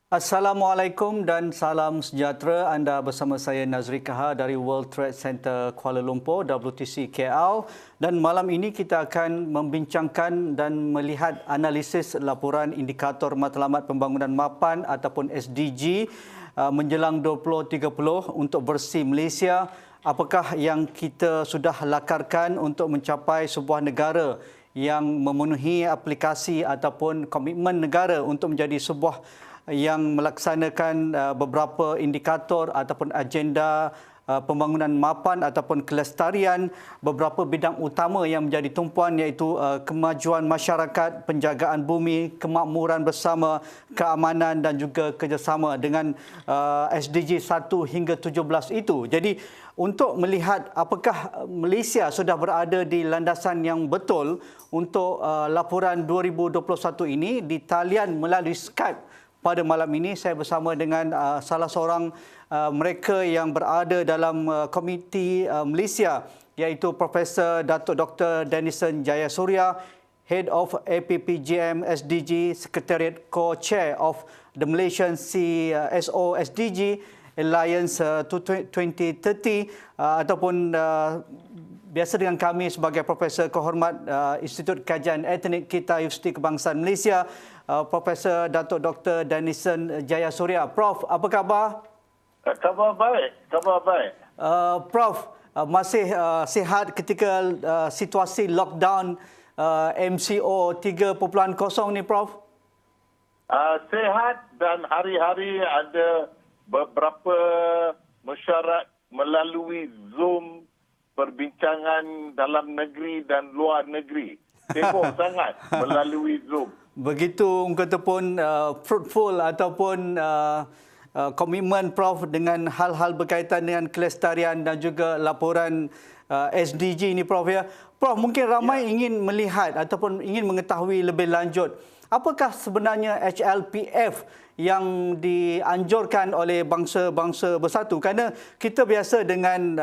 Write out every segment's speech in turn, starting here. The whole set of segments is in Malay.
Assalamualaikum dan salam sejahtera. Anda bersama saya Nazri Kahar dari World Trade Center Kuala Lumpur, WTC KL. Dan malam ini kita akan membincangkan dan melihat analisis laporan indikator matlamat pembangunan mapan ataupun SDG menjelang 2030 untuk bersih Malaysia. Apakah yang kita sudah lakarkan untuk mencapai sebuah negara yang memenuhi aplikasi ataupun komitmen negara untuk menjadi sebuah yang melaksanakan beberapa indikator ataupun agenda pembangunan mapan ataupun kelestarian, beberapa bidang utama yang menjadi tumpuan iaitu kemajuan masyarakat, penjagaan bumi, kemakmuran bersama, keamanan dan juga kerjasama dengan SDG 1 hingga 17 itu. Jadi untuk melihat apakah Malaysia sudah berada di landasan yang betul untuk laporan 2021 ini di talian melalui Skype. Pada malam ini saya bersama dengan salah seorang mereka yang berada dalam Komiti Malaysia iaitu Profesor Datuk Dr. Dennison Jayasuriya, Head of APPGM SDG, Secretariat Co-Chair of the Malaysian CSO SDG Alliance 2030 ataupun biasa dengan kami sebagai Profesor Kehormat Institut Kajian Etnik Kita Universiti Kebangsaan Malaysia, Profesor Datuk Dr. Dennison Jayasuriya. Prof, apa khabar? Khabar baik, khabar baik. Prof, masih sihat ketika situasi lockdown MCO 3.0 ni, Prof? Sihat dan hari-hari ada beberapa mesyuarat melalui Zoom perbincangan dalam negeri dan luar negeri. Sibuk sangat melalui Zoom. Begitu kata pun fruitful ataupun komitmen Prof dengan hal-hal berkaitan dengan kelestarian dan juga laporan SDG ini, Prof, ya. Prof, mungkin ramai ingin melihat ataupun ingin mengetahui lebih lanjut apakah sebenarnya HLPF yang dianjurkan oleh bangsa-bangsa bersatu, kerana kita biasa dengan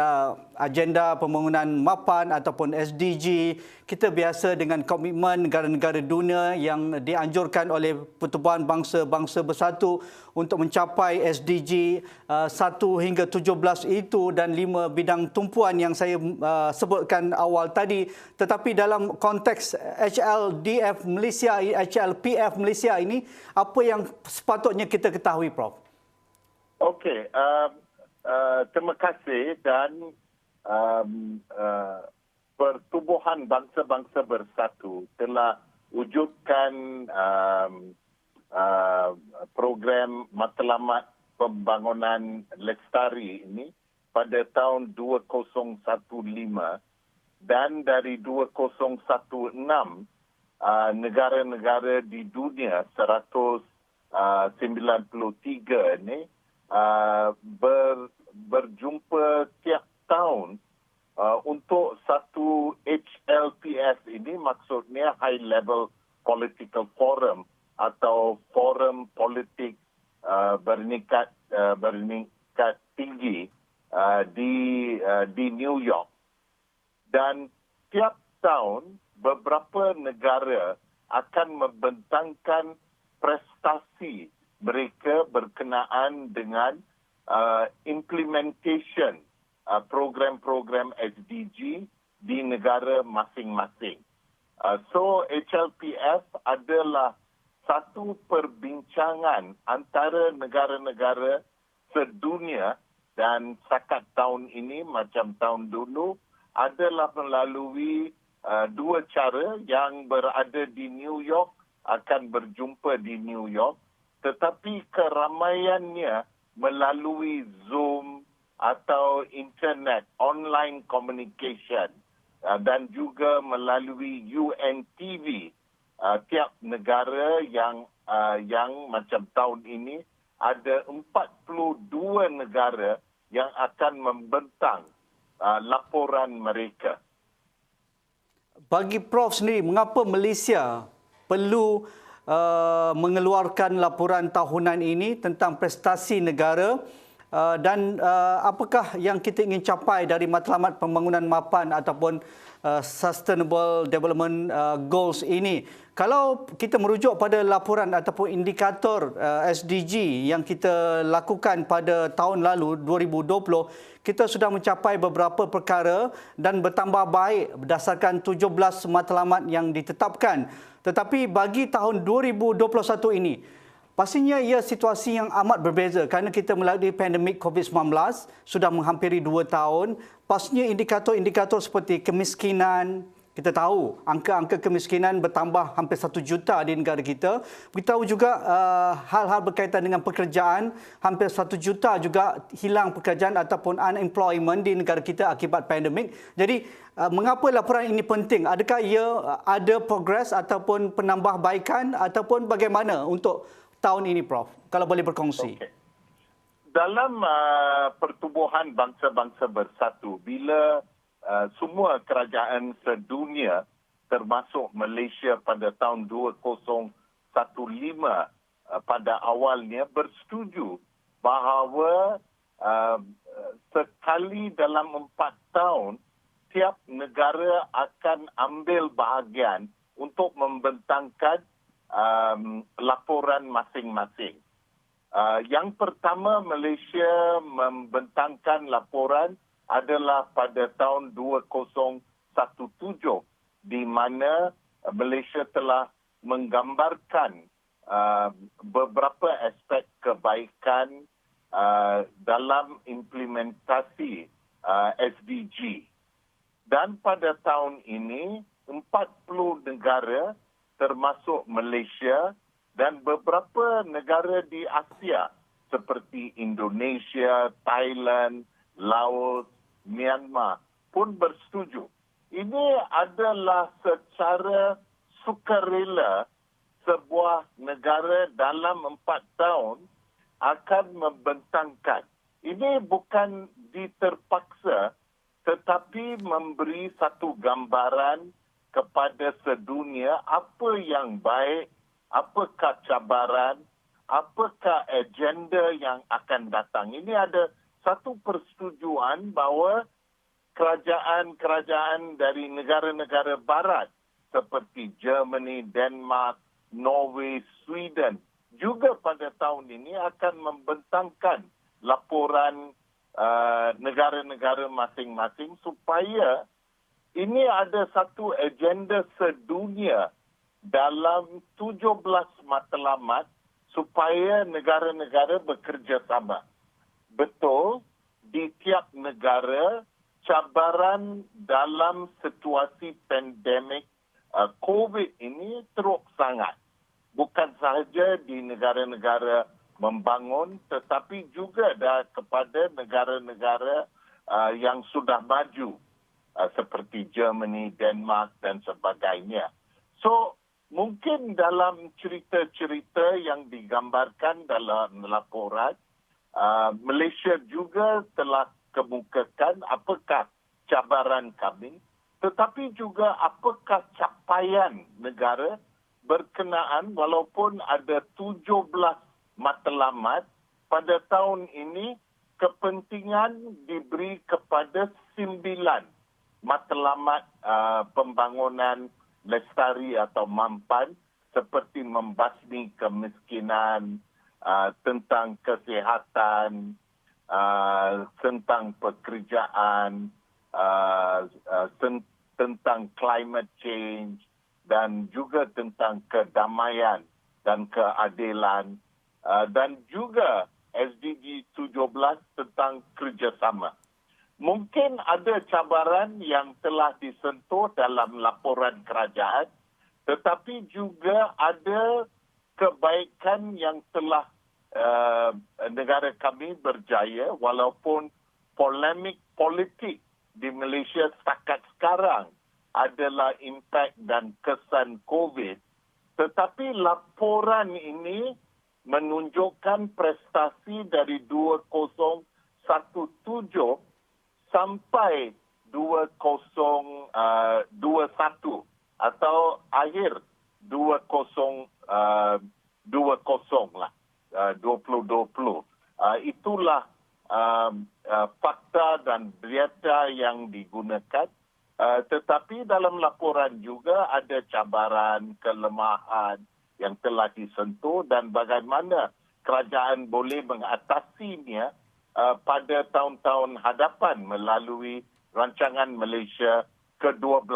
agenda pembangunan mapan ataupun SDG, kita biasa dengan komitmen negara-negara dunia yang dianjurkan oleh Pertubuhan Bangsa-Bangsa Bersatu untuk mencapai SDG 1 hingga 17 itu dan 5 bidang tumpuan yang saya sebutkan awal tadi. Tetapi dalam konteks HLDF Malaysia, HLPF Malaysia ini, apa yang sepatutnya kita ketahui, Prof? Okey, terima kasih dan Pertubuhan Bangsa-Bangsa Bersatu telah wujudkan program matlamat pembangunan lestari ini pada tahun 2015 dan dari 2016 negara-negara di dunia 193 ini berjumpa tiap tahun untuk satu HLPF ini, maksudnya High Level Political Forum atau forum politik bertingkat tinggi di New York. Dan tiap tahun beberapa negara akan membentangkan prestasi mereka berkenaan dengan implementation program-program SDG di negara masing-masing. So HLPF adalah satu perbincangan antara negara-negara sedunia dan setakat tahun ini macam tahun dulu adalah melalui dua cara. Yang berada di New York akan berjumpa di New York, tetapi keramaiannya melalui Zoom atau internet, online communication dan juga melalui UNTV. Tiap negara yang macam tahun ini ada 42 negara yang akan membentang laporan mereka. Bagi Prof sendiri, mengapa Malaysia perlu mengeluarkan laporan tahunan ini tentang prestasi negara Dan apakah yang kita ingin capai dari matlamat pembangunan mapan ataupun Sustainable Development Goals ini? Kalau kita merujuk pada laporan ataupun indikator SDG yang kita lakukan pada tahun lalu 2020, kita sudah mencapai beberapa perkara dan bertambah baik berdasarkan 17 matlamat yang ditetapkan. Tetapi bagi tahun 2021 ini, pastinya ia situasi yang amat berbeza kerana kita melalui pandemik COVID-19 sudah menghampiri 2 tahun. Pastinya indikator-indikator seperti kemiskinan, kita tahu angka-angka kemiskinan bertambah hampir 1 juta di negara kita. Kita tahu juga hal-hal berkaitan dengan pekerjaan, hampir 1 juta juga hilang pekerjaan ataupun unemployment di negara kita akibat pandemik. Jadi mengapa laporan ini penting? Adakah ia ada progres ataupun penambahbaikan ataupun bagaimana untuk tahun ini, Prof? Kalau boleh berkongsi. Okay. Dalam pertubuhan bangsa-bangsa bersatu, bila semua kerajaan sedunia termasuk Malaysia pada tahun 2015 pada awalnya bersetuju bahawa sekali dalam 4 tahun tiap negara akan ambil bahagian untuk membentangkan laporan masing-masing. Yang pertama Malaysia membentangkan laporan adalah pada tahun 2017 di mana Malaysia telah menggambarkan beberapa aspek kebaikan dalam implementasi SDG. Dan pada tahun ini 40 negara termasuk Malaysia dan beberapa negara di Asia seperti Indonesia, Thailand, Laos, Myanmar pun bersetuju. Ini adalah secara sukarela sebuah negara dalam 4 tahun akan membentangkan. Ini bukan diterpaksa tetapi memberi satu gambaran kepada sedunia apa yang baik, apakah cabaran, apakah agenda yang akan datang. Ini ada satu persetujuan bahawa kerajaan-kerajaan dari negara-negara barat seperti Germany, Denmark, Norway, Sweden juga pada tahun ini akan membentangkan laporan negara-negara masing-masing supaya ini ada satu agenda sedunia dalam 17 matlamat supaya negara-negara bekerjasama. Betul, di tiap negara cabaran dalam situasi pandemik COVID ini teruk sangat. Bukan sahaja di negara-negara membangun tetapi juga kepada negara-negara yang sudah maju seperti Germany, Denmark dan sebagainya. So, mungkin dalam cerita-cerita yang digambarkan dalam laporan, Malaysia juga telah kemukakan apakah cabaran kami, tetapi juga apakah capaian negara berkenaan walaupun ada 17 matlamat pada tahun ini kepentingan diberi kepada 9 matlamat pembangunan lestari atau mampan seperti membasmi kemiskinan, tentang kesihatan, tentang pekerjaan, tentang climate change dan juga tentang kedamaian dan keadilan dan juga SDG 17 tentang kerjasama. Mungkin ada cabaran yang telah disentuh dalam laporan kerajaan, tetapi juga ada kebaikan yang telah negara kami berjaya walaupun polemik politik di Malaysia setakat sekarang adalah impak dan kesan COVID. Tetapi laporan ini menunjukkan prestasi dari 2017 sampai 2021 atau akhir 2020 lah, 2020. Itulah Tetapi dalam laporan juga ada cabaran, kelemahan yang telah disentuh dan bagaimana kerajaan boleh mengatasinya pada tahun-tahun hadapan melalui rancangan Malaysia ke-12.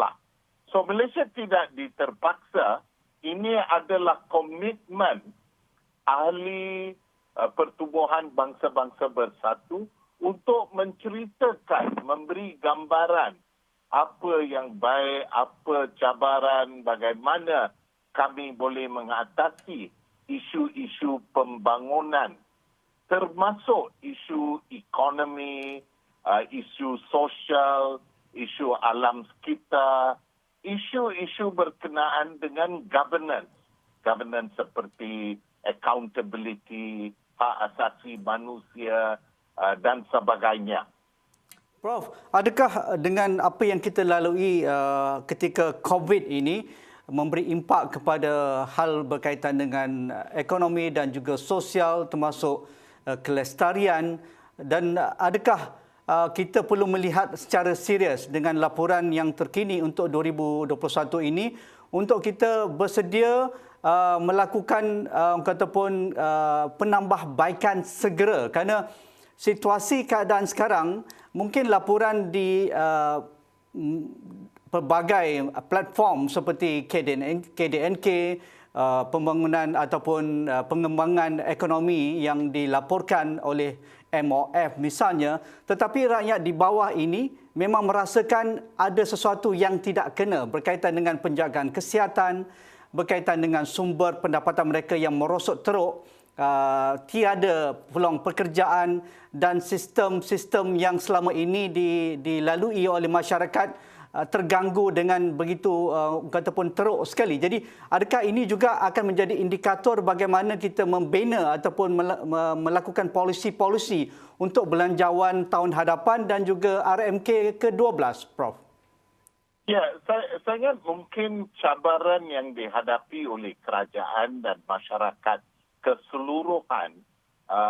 So Malaysia tidak diterpaksa, ini adalah komitmen ahli pertubuhan bangsa-bangsa bersatu untuk menceritakan, memberi gambaran apa yang baik, apa cabaran, bagaimana kami boleh mengatasi isu-isu pembangunan, termasuk isu ekonomi, isu sosial, isu alam sekitar, isu-isu berkenaan dengan governance. Governance seperti accountability, hak asasi manusia dan sebagainya. Prof, adakah dengan apa yang kita lalui ketika COVID ini memberi impak kepada hal berkaitan dengan ekonomi dan juga sosial termasuk kelestarian, dan adakah kita perlu melihat secara serius dengan laporan yang terkini untuk 2021 ini untuk kita bersedia melakukan penambahbaikan segera, kerana situasi keadaan sekarang mungkin laporan di pelbagai platform seperti KDNK, pembangunan ataupun pengembangan ekonomi yang dilaporkan oleh MOF misalnya, tetapi rakyat di bawah ini memang merasakan ada sesuatu yang tidak kena berkaitan dengan penjagaan kesihatan, berkaitan dengan sumber pendapatan mereka yang merosot teruk, tiada peluang pekerjaan dan sistem-sistem yang selama ini dilalui oleh masyarakat terganggu dengan begitu teruk sekali. Jadi adakah ini juga akan menjadi indikator bagaimana kita membina ataupun melakukan polisi-polisi untuk belanjawan tahun hadapan dan juga RMK ke-12, Prof? Ya, saya ingat mungkin cabaran yang dihadapi oleh kerajaan dan masyarakat keseluruhan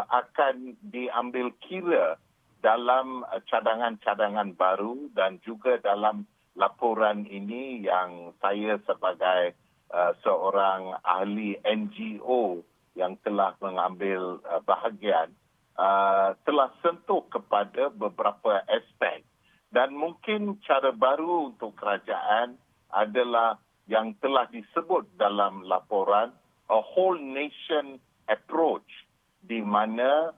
akan diambil kira dalam cadangan-cadangan baru dan juga dalam laporan ini yang saya sebagai seorang ahli NGO yang telah mengambil bahagian telah sentuh kepada beberapa aspek. Dan mungkin cara baru untuk kerajaan adalah yang telah disebut dalam laporan a whole nation approach, di mana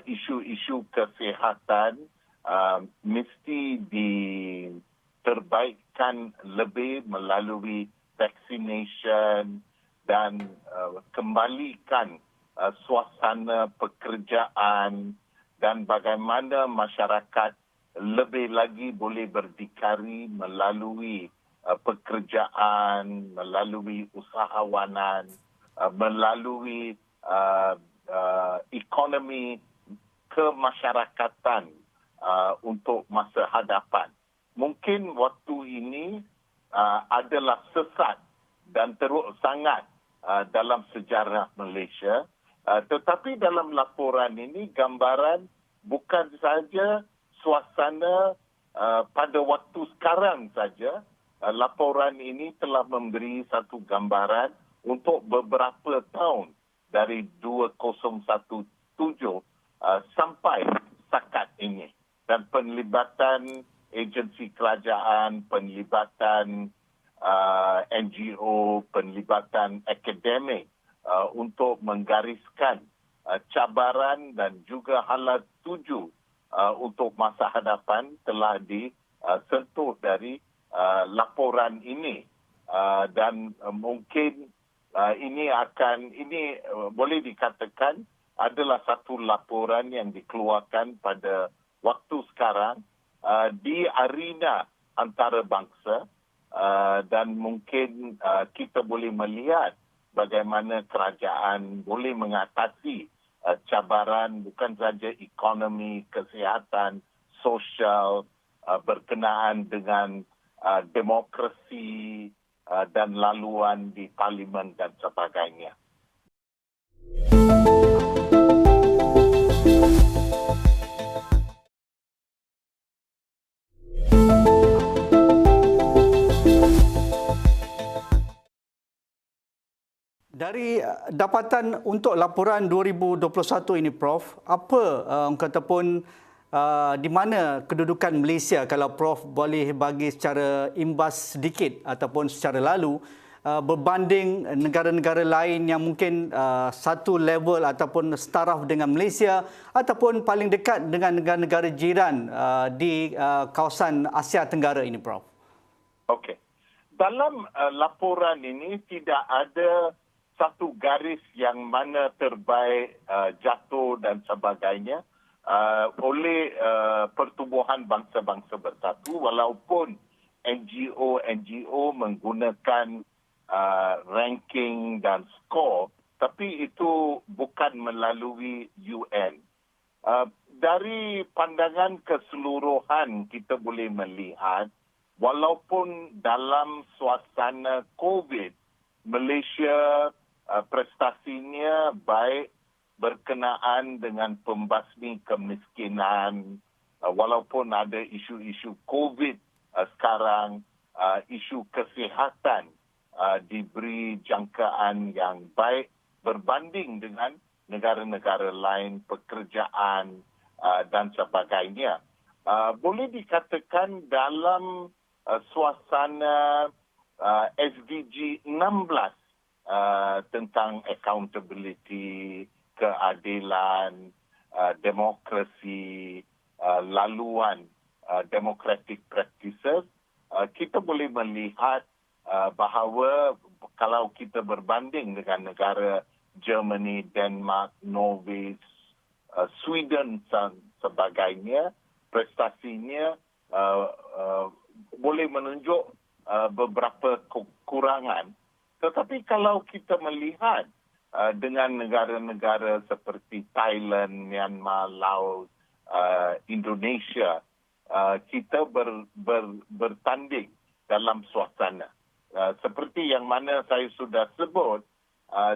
isu-isu kesihatan mesti diterbaikkan lebih melalui vaccination dan kembalikan suasana pekerjaan dan bagaimana masyarakat lebih lagi boleh berdikari melalui pekerjaan, melalui usahawanan, melalui ekonomi kemasyarakatan untuk masa hadapan. Mungkin waktu ini adalah sesat dan teruk sangat dalam sejarah Malaysia. Tetapi dalam laporan ini gambaran bukan saja suasana pada waktu sekarang saja. Laporan ini telah memberi satu gambaran untuk beberapa tahun dari 2017 sampai setakat ini. Dan penlibatan agensi kerajaan, penlibatan NGO, penlibatan akademik untuk menggariskan cabaran dan juga hala tuju untuk masa hadapan telah disentuh dari laporan ini. Dan mungkin ini boleh dikatakan adalah satu laporan yang dikeluarkan pada waktu sekarang di arena antarabangsa, dan mungkin kita boleh melihat bagaimana kerajaan boleh mengatasi cabaran bukan saja ekonomi, kesihatan, sosial, berkenaan dengan demokrasi dan laluan di parlimen dan sebagainya. Dari dapatan untuk laporan 2021 ini, Prof, apa orang kata pun di mana kedudukan Malaysia kalau Prof boleh bagi secara imbas sedikit ataupun secara lalu berbanding negara-negara lain yang mungkin satu level ataupun setaraf dengan Malaysia ataupun paling dekat dengan negara-negara jiran di kawasan Asia Tenggara ini, Prof? Okey. Dalam laporan ini tidak ada satu garis yang mana terbaik jatuh dan sebagainya oleh Pertubuhan Bangsa-Bangsa Bersatu, walaupun NGO menggunakan ranking dan skor, tapi itu bukan melalui UN. Dari pandangan keseluruhan kita boleh melihat, walaupun dalam suasana COVID, Malaysia prestasinya baik berkenaan dengan pembasmi kemiskinan, walaupun ada isu-isu COVID sekarang, isu kesihatan diberi jangkaan yang baik berbanding dengan negara-negara lain, pekerjaan dan sebagainya. Boleh dikatakan dalam suasana SDG 16 tentang accountability, keadilan, demokrasi, laluan democratic practices, kita boleh melihat bahawa kalau kita berbanding dengan negara Germany, Denmark, Norway, Sweden dan sebagainya, prestasinya boleh menunjuk beberapa kekurangan. Tetapi kalau kita melihat dengan negara-negara seperti Thailand, Myanmar, Laos, Indonesia, kita bertanding dalam suasana. Seperti yang mana saya sudah sebut,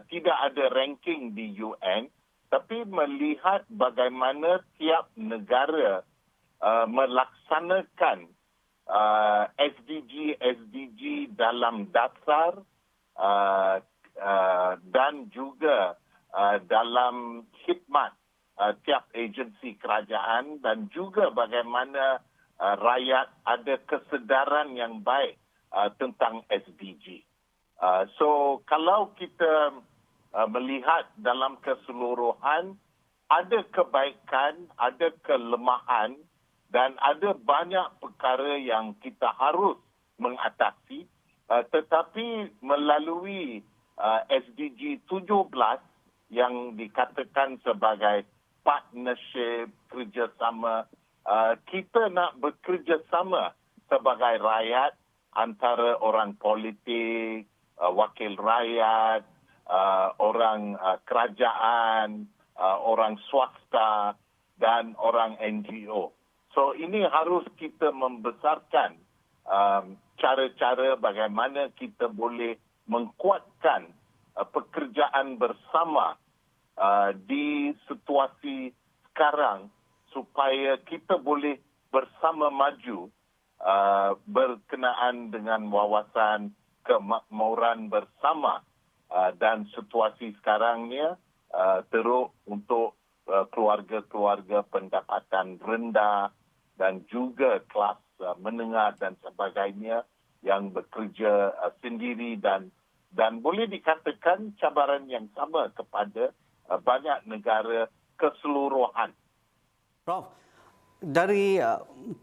tidak ada ranking di UN, tapi melihat bagaimana tiap negara melaksanakan SDG dalam dasar dan juga dalam khidmat tiap agensi kerajaan, dan juga bagaimana rakyat ada kesedaran yang baik tentang SDG. So kalau kita melihat dalam keseluruhan, ada kebaikan, ada kelemahan, dan ada banyak perkara yang kita harus mengatasi, tetapi melalui SDG 17 yang dikatakan sebagai partnership, kerjasama, kita nak bekerjasama sebagai rakyat, antara orang politik, wakil rakyat, orang kerajaan, orang swasta dan orang NGO. So ini harus kita membesarkan cara-cara bagaimana kita boleh menguatkan pekerjaan bersama di situasi sekarang supaya kita boleh bersama maju berkenaan dengan wawasan kemakmuran bersama dan situasi sekarangnya teruk untuk keluarga-keluarga pendapatan rendah dan juga kelas menengah dan sebagainya yang bekerja sendiri, dan boleh dikatakan cabaran yang sama kepada banyak negara keseluruhan. Prof, dari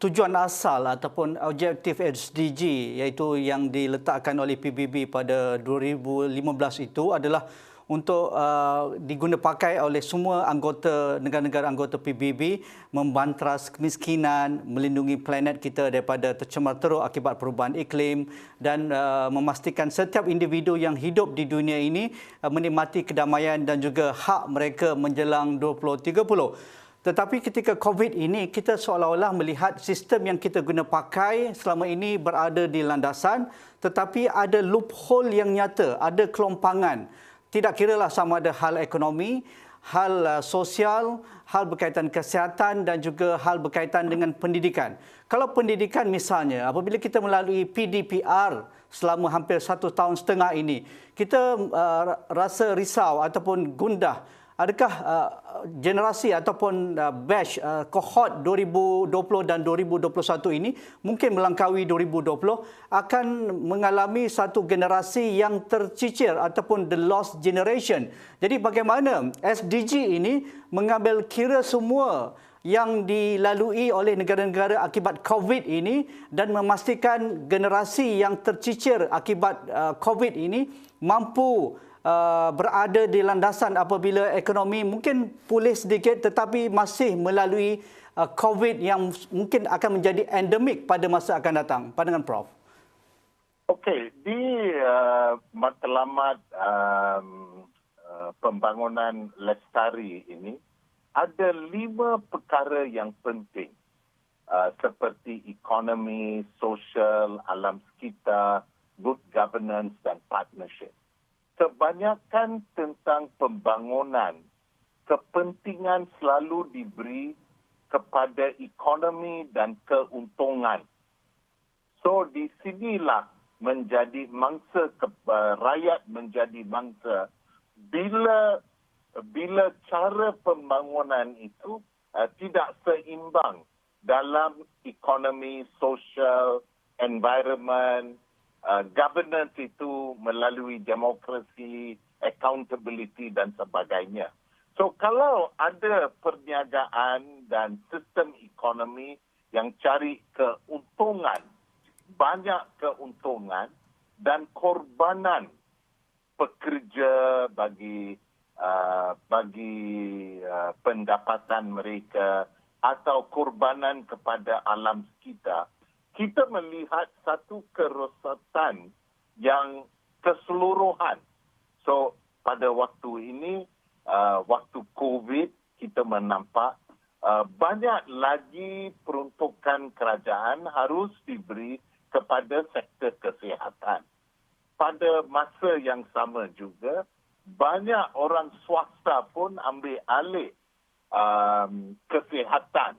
tujuan asal ataupun objektif SDG iaitu yang diletakkan oleh PBB pada 2015 itu adalah untuk diguna pakai oleh semua anggota negara-negara anggota PBB, membantras kemiskinan, melindungi planet kita daripada tercemar teruk akibat perubahan iklim, dan memastikan setiap individu yang hidup di dunia ini menikmati kedamaian dan juga hak mereka menjelang 2030. Tetapi ketika COVID ini, kita seolah-olah melihat sistem yang kita guna pakai selama ini berada di landasan, tetapi ada loophole yang nyata, ada kelompangan. Tidak kiralah sama ada hal ekonomi, hal sosial, hal berkaitan kesihatan dan juga hal berkaitan dengan pendidikan. Kalau pendidikan misalnya, apabila kita melalui PDPR selama hampir 1.5 tahun ini. Kita rasa risau ataupun gundah. Adakah generasi ataupun batch kohort 2020 dan 2021 ini mungkin melangkaui 2020 akan mengalami satu generasi yang tercicir ataupun the lost generation. Jadi bagaimana SDG ini mengambil kira semua yang dilalui oleh negara-negara akibat COVID ini dan memastikan generasi yang tercicir akibat COVID ini mampu berada di landasan apabila ekonomi mungkin pulih sedikit tetapi masih melalui COVID yang mungkin akan menjadi endemik pada masa akan datang. Pandangan Prof. Okey, di matlamat pembangunan lestari ini ada 5 perkara yang penting seperti ekonomi, sosial, alam sekitar, good governance dan partnership. Kebanyakan tentang pembangunan, kepentingan selalu diberi kepada ekonomi dan keuntungan. So di sinilah menjadi mangsa, rakyat menjadi mangsa bila cara pembangunan itu tidak seimbang dalam ekonomi, sosial, environment, governance itu melalui demokrasi, accountability dan sebagainya. So kalau ada perniagaan dan sistem ekonomi yang cari keuntungan, banyak keuntungan dan korbanan pekerja bagi pendapatan mereka atau korbanan kepada alam sekitar, kita melihat satu kerosakan yang keseluruhan. So, pada waktu ini, waktu COVID, kita menampak banyak lagi peruntukan kerajaan harus diberi kepada sektor kesihatan. Pada masa yang sama juga, banyak orang swasta pun ambil alih kesihatan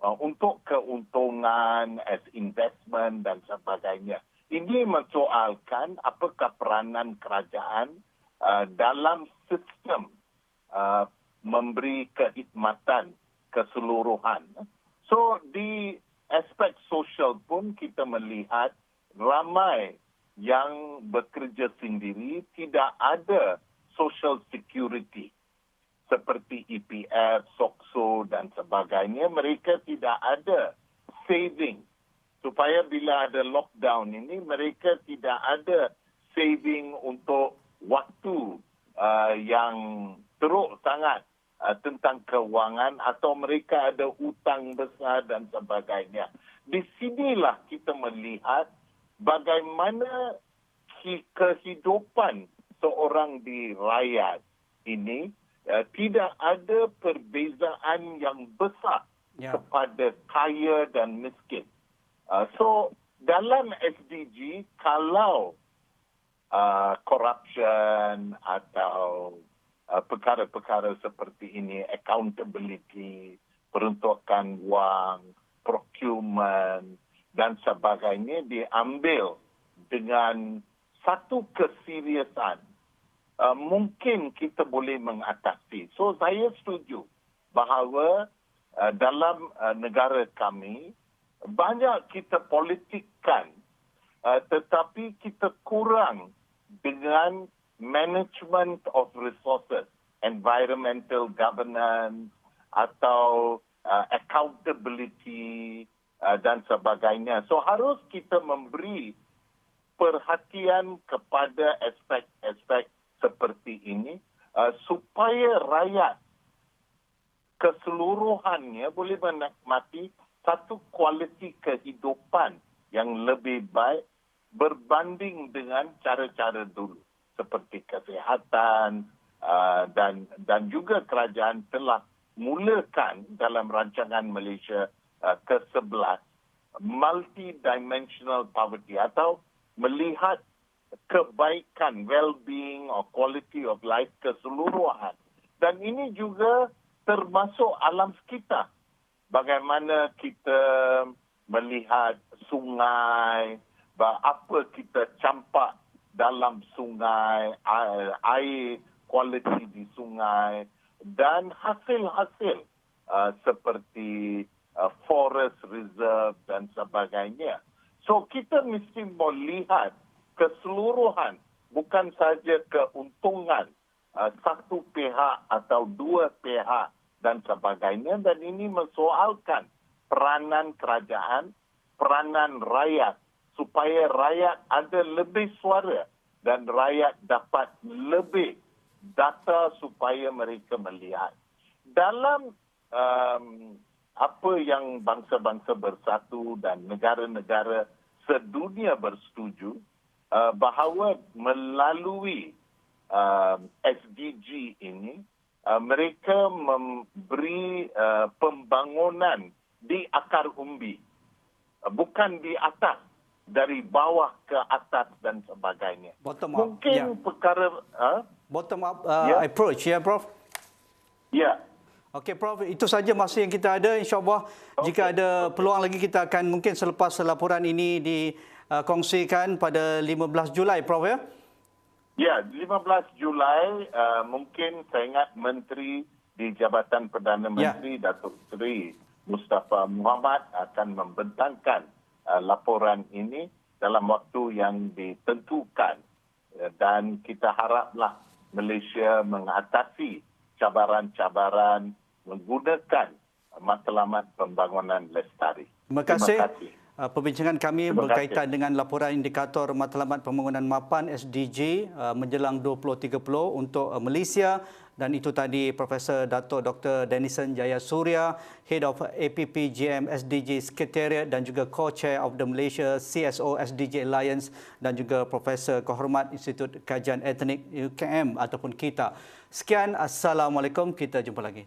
untuk keuntungan, as investment dan sebagainya. Ini mensoalkan apakah peranan kerajaan dalam sistem memberi kekhidmatan keseluruhan. So di aspek sosial pun kita melihat ramai yang bekerja sendiri tidak ada social security. Seperti EPF, SOCSO dan sebagainya, mereka tidak ada saving. Supaya bila ada lockdown ini, mereka tidak ada saving untuk waktu yang teruk sangat tentang kewangan atau mereka ada hutang besar dan sebagainya. Di sinilah kita melihat bagaimana kehidupan seorang di rakyat ini tidak ada perbezaan yang besar kepada kaya dan miskin. So, dalam SDG, kalau corruption atau perkara-perkara seperti ini, accountability, peruntukan wang, procurement dan sebagainya diambil dengan satu keseriusan, mungkin kita boleh mengatasi. So saya setuju bahawa dalam negara kami banyak kita politikkan tetapi kita kurang dengan management of resources, environmental governance atau accountability dan sebagainya. So harus kita memberi perhatian kepada aspek-aspek seperti ini supaya rakyat keseluruhannya boleh menikmati satu kualiti kehidupan yang lebih baik berbanding dengan cara-cara dulu seperti kesihatan dan juga kerajaan telah mulakan dalam rancangan Malaysia ke-11 multi-dimensional poverty atau melihat kebaikan, well-being or quality of life keseluruhan. Dan ini juga termasuk alam sekitar. Bagaimana kita melihat sungai, apa kita campak dalam sungai, air kualiti di sungai dan hasil-hasil seperti forest reserve dan sebagainya. So kita mesti melihat keseluruhan, bukan saja keuntungan satu pihak atau dua pihak dan sebagainya, dan ini mensoalkan peranan kerajaan, peranan rakyat supaya rakyat ada lebih suara dan rakyat dapat lebih data supaya mereka melihat. Dalam apa yang bangsa-bangsa bersatu dan negara-negara sedunia bersetuju bahawa melalui SDG ini mereka memberi pembangunan di akar umbi, bukan di atas, dari bawah ke atas dan sebagainya. Bottom up. Mungkin perkara bottom up Ya. approach, ya Prof? ya. Okey Prof, itu saja masa yang kita ada. InsyaAllah jika ada peluang lagi kita akan mungkin selepas laporan ini dikongsikan pada 15 Julai Prof, ya? Ya, 15 Julai mungkin saya ingat Menteri di Jabatan Perdana Menteri Datuk Seri Mustafa Muhammad akan membentangkan laporan ini dalam waktu yang ditentukan, dan kita haraplah Malaysia mengatasi cabaran-cabaran menggunakan matlamat pembangunan lestari. Terima kasih. Perbincangan kami berkaitan dengan laporan indikator matlamat pembangunan mapan SDG menjelang 2030 untuk Malaysia, dan itu tadi Profesor Dato' Dr. Denison Jayasuriya, Head of APPGM SDG Secretariat dan juga Co-Chair of the Malaysia CSO SDG Alliance, dan juga Profesor Kehormat Institut Kajian Etnik UKM ataupun KITA. Sekian, Assalamualaikum, kita jumpa lagi.